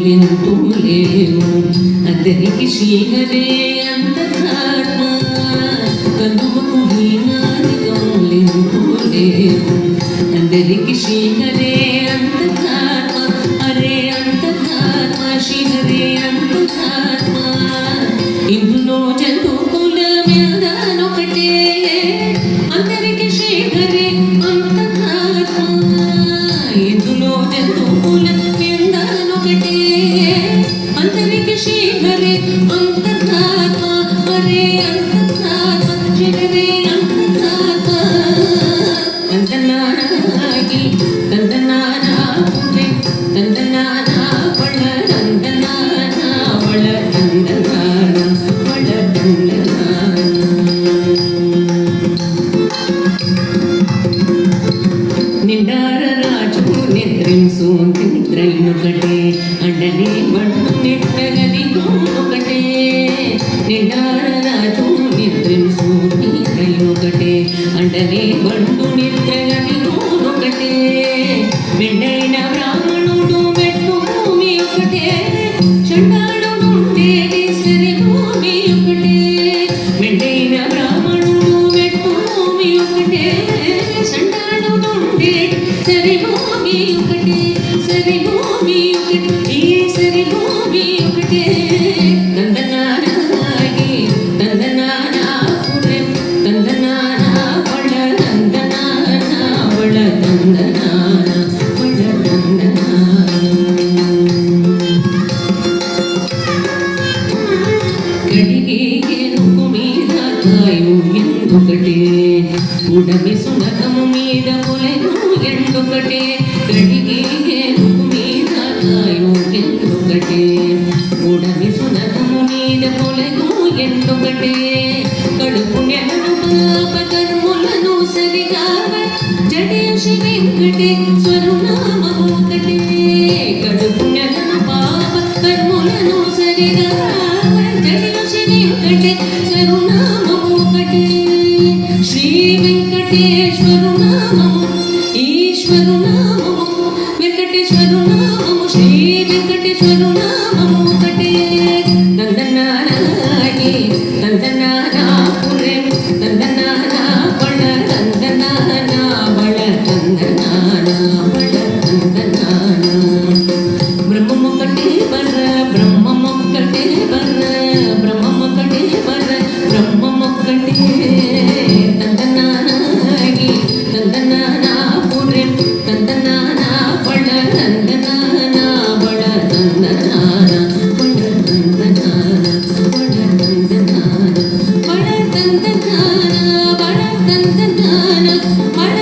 కందులింతు లేవు అందరికి శ్రీహరే అంతరాత్మ కందువకు హీనాదిగంలింతు లేవు అందరికి శ్రీహరే అంతరాత్మ హరే అంతరాత్మ శ్రీహరే అంతరాత్మ ఇందులో జంతుకులమెల్లనొకటే అందరికి శ్రీహరే అంతరాత్మ ఇందులో జంతుకులమెల్లనొకటే అందరికి శ్రీహరే అంతరాత్మ హరే అంతరాత్మ శ్రీహరే అంతరాత్మ తందనానాగి తందనానా పురే తందనానా వళ తందనానా వళ తందనానా వళ తందనానా నిండార రాజు నిద్రింసు నిద్రైనొకటే అండనే బండు నిట్టగది ఒకటే నిండార రాజు నిద్రింసు నిద్రైనొకటే అండనే బండు నిద్రగది ఒకటే మెండైన బ్రాహ్మణుడు మెట్టు భూమి ఒకటే చండాలుడు ఉండేది సరి భూమి ఒకటే మెండైన బ్రాహ్మణుడు మెట్టు భూమి ఒకటే చండాలుడు ఉండేది సరి భూమి ఒకటే సరి భూమి ఒకటే ఈ సరి భూమి ఒకటే తందనానాగి తందనానా పురే తందనానా వళ తందనానా వళ తందనానా వళ తందనానా కడిగే ఏనుగు మీద కాయు ఎందుకటే ఉడమి సునకము మీద పొలెను ఎండొకటే కడిగే ఏనుగు మీద కాయు ఎందుకటే ఉడమి సునకము మీద పొలెను ఎండొకటే కడుపు నెలను పాప కర్ములను సరిగావ జడేషి వెంకటేశ్వరునామము ఒకటే కడుపు నెలను పాప కర్ములను సరిగావ జడేషి వెంకటేశ్వరునామము ఒకటే శ్రీ వెంకటేశ్వరునామము ఈశ్వరునామము వెంకటేశ్వరునామము శ్రీ వెంకటేశ్వరునామము ఒకటే తందనానాగి తందనానా పురే తందనానా వళ తందనానా వళ తందనానా వళ తందనానా బ్రహ్మమొక్కటే బర్ర బ్రహ్మమొక్కటే బర్ర బ్రహ్మమొక్కటే బర్ర బ్రహ్మమొక్కటే తందనానాగి తందనానా పురే తందనానా వళ తందనానా వళ తందనానా వళ తందనానా వళ తందనానా వళ తందనానా వళ తందనానా వళ